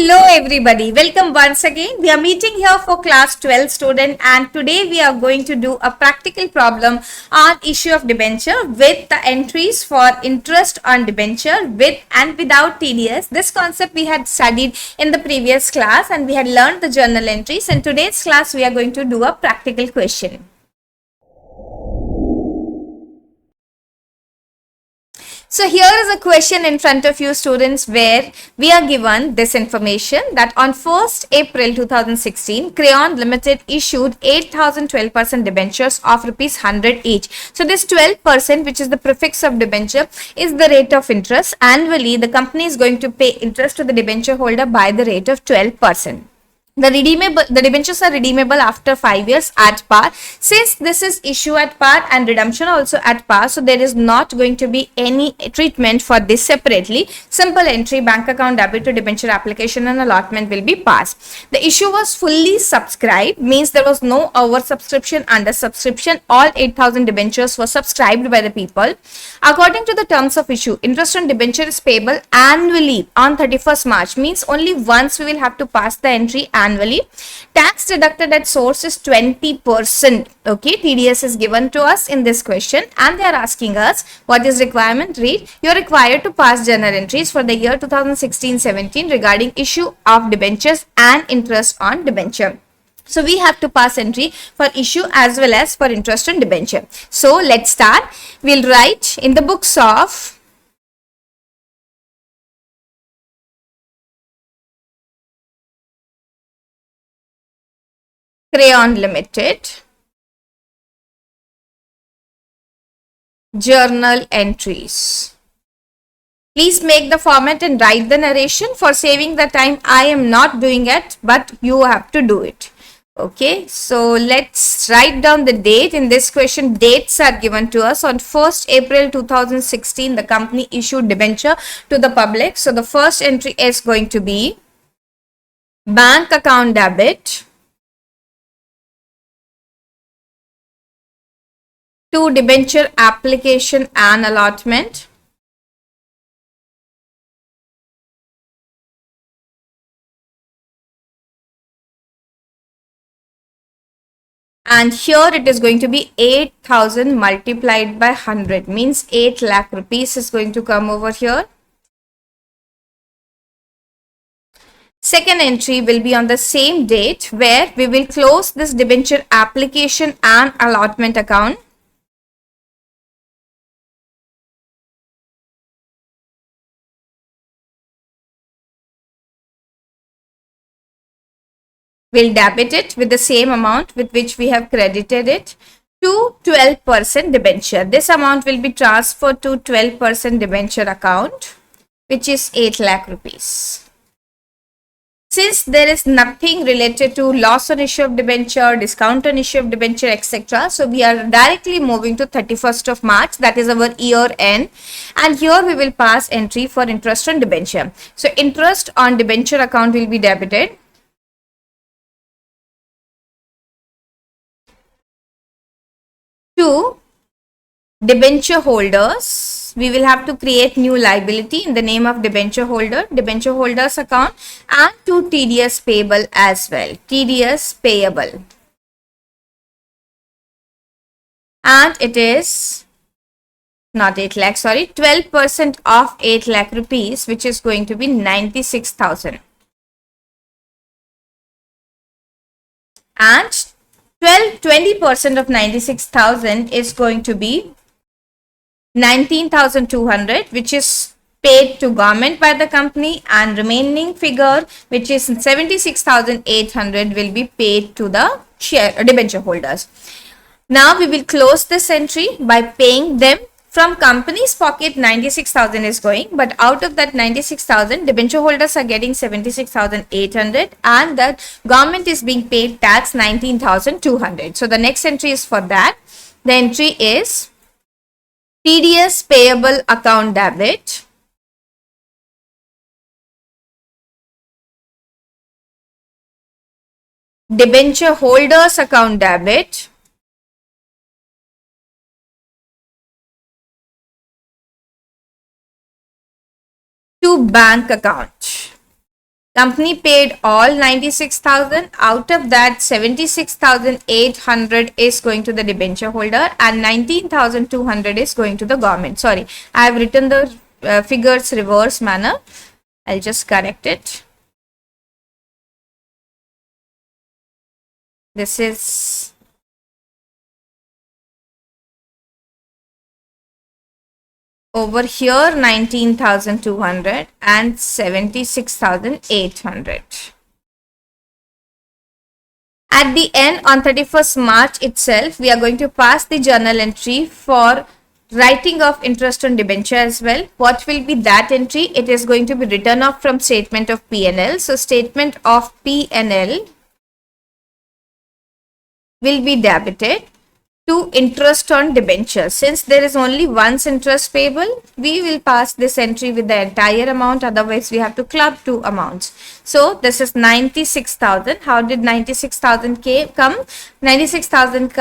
Hello everybody, welcome once again. We are meeting here for class 12 student and today we are going to do a practical problem on issue of debenture with the entries for interest on debenture with and without TDS. This concept we had studied in the previous class and we had learned the journal entries. In today's class we are going to do a practical question. So here is a question in front of you students where we are given this information that on 1st April 2016, Crayon Limited issued 8,012% debentures of rupees 100 each. So this 12% which is the prefix of debenture is the rate of interest. Annually, the company is going to pay interest to the debenture holder by the rate of 12%. The debentures are redeemable after 5 years at par. Since this is issue at par and redemption also at par, so there is not going to be any treatment for this separately. Simple entry, bank account debit to debenture application and allotment will be passed. The issue was fully subscribed, means there was no oversubscription, under subscription. All 8,000 debentures were subscribed by the people. According to the terms of issue, interest on debenture is payable annually on 31st March, means only once we will have to pass the entry annually. Tax deducted at source is 20%. Okay, TDS is given to us in this question and they are asking us what is requirement. Read, you are required to pass journal entries for the year 2016-17 regarding issue of debentures and interest on debenture. So we have to pass entry for issue as well as for interest on debenture. So let's start. We'll write in the books of Crayon Limited journal entries. Please make the format and write the narration. For saving the time, I am not doing it, but you have to do it. Okay, so let's write down the date. In this question, dates are given to us. On 1st April 2016, the company issued debenture to the public. So the first entry is going to be bank account debit to debenture application and allotment. And here it is going to be 8,000 multiplied by 100, means 8 lakh rupees is going to come over here. Second entry will be on the same date where we will close this debenture application and allotment account. We'll debit it with the same amount with which we have credited it to 12% debenture. This amount will be transferred to 12% debenture account, which is 8 lakh rupees. Since there is nothing related to loss on issue of debenture, discount on issue of debenture, etc. So we are directly moving to 31st of March, that is our year end. And here we will pass entry for interest on debenture. So interest on debenture account will be debited. To debenture holders, we will have to create new liability in the name of debenture holders account, and to TDS payable as well, TDS payable, and it is not 8 lakh, sorry, 12% of 8 lakh rupees, which is going to be 96,000, and 20% of 96,000 is going to be 19,200, which is paid to government by the company, and remaining figure, which is 76,800, will be paid to the debenture holders. Now we will close this entry by paying them. From company's pocket 96,000 is going, but out of that 96,000, debenture holders are getting 76,800 and the government is being paid tax 19,200. So the next entry is for that. The entry is TDS payable account debit debenture holders account debit to bank account. Company paid all 96,000. Out of that, 76,800 is going to the debenture holder and 19,200 is going to the government. Sorry, I have written the figures reverse manner. I'll just correct it. This is over here 19,200 and 76,800. At the end, on 31st March itself, we are going to pass the journal entry for writing of interest on debenture as well. What will be that entry? It is going to be written off from statement of P&L. So statement of P&L will be debited to interest on debenture. Since there is only once interest payable, we will pass this entry with the entire amount. Otherwise, we have to club two amounts. So this is 96,000. How did 96,000 come? 96,000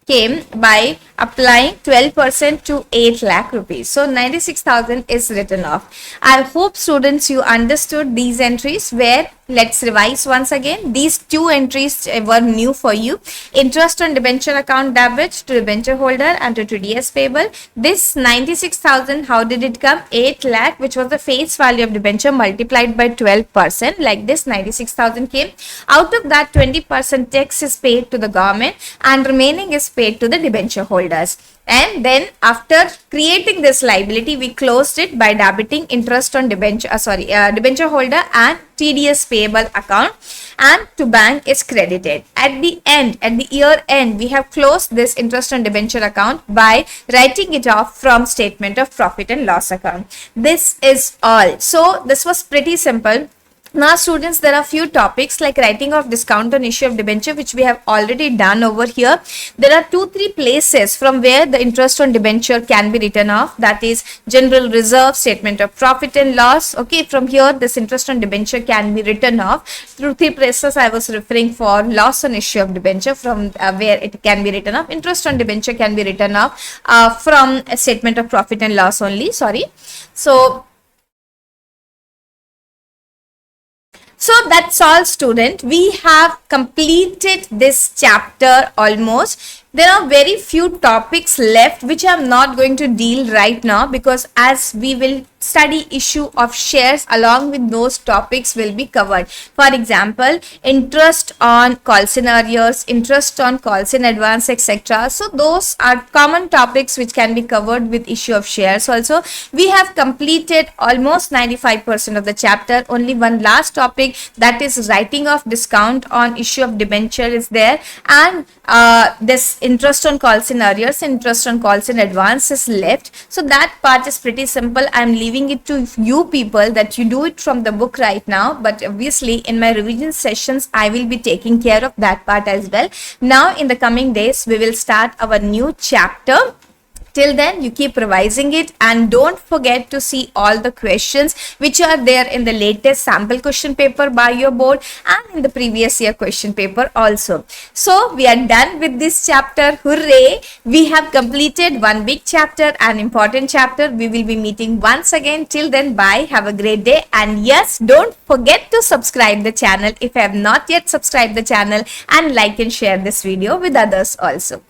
came by applying 12% to 8 lakh rupees. So 96,000 is written off. I hope students you understood these entries, where let's revise once again. These two entries were new for you. Interest on debenture account debit to debenture holder and to TDS payable. This 96,000, how did it come? 8 lakh, which was the face value of debenture multiplied by 12%. Like this, 96,000 came. Out of that, 20% tax is paid to the government and remaining is paid to the debenture holders. And then after creating this liability, we closed it by debiting interest on debenture, debenture holder and TDS payable account, and to bank is credited. At the end, at the year end, we have closed this interest on debenture account by writing it off from statement of profit and loss account. This is all. So this was pretty simple. Now students, there are few topics like writing of discount on issue of debenture, which we have already done over here. There are 2-3 places from where the interest on debenture can be written off. That is general reserve, statement of profit and loss. Okay, from here this interest on debenture can be written off. Through 3 places I was referring for loss on issue of debenture, from where it can be written off. Interest on debenture can be written off from a statement of profit and loss only. Sorry. So that's all student. We have completed this chapter almost. There are very few topics left which I am not going to deal right now, because as we will study issue of shares, along with those topics will be covered. For example, interest on calls in arrears, interest on calls in advance, etc. So those are common topics which can be covered with issue of shares also. We have completed almost 95% of the chapter. Only one last topic, that is writing of discount on issue of debenture is there, and this interest on calls in arrears, interest on calls in advance is left. So that part is pretty simple. I am leaving it to you people that you do it from the book right now, but obviously in my revision sessions I will be taking care of that part as well. Now in the coming days we will start our new chapter. Till then, you keep revising it, and don't forget to see all the questions which are there in the latest sample question paper by your board and in the previous year question paper also. So we are done with this chapter. Hooray! We have completed one big chapter, an important chapter. We will be meeting once again. Till then, bye. Have a great day. And yes, don't forget to subscribe the channel if you have not yet subscribed the channel, and like and share this video with others also.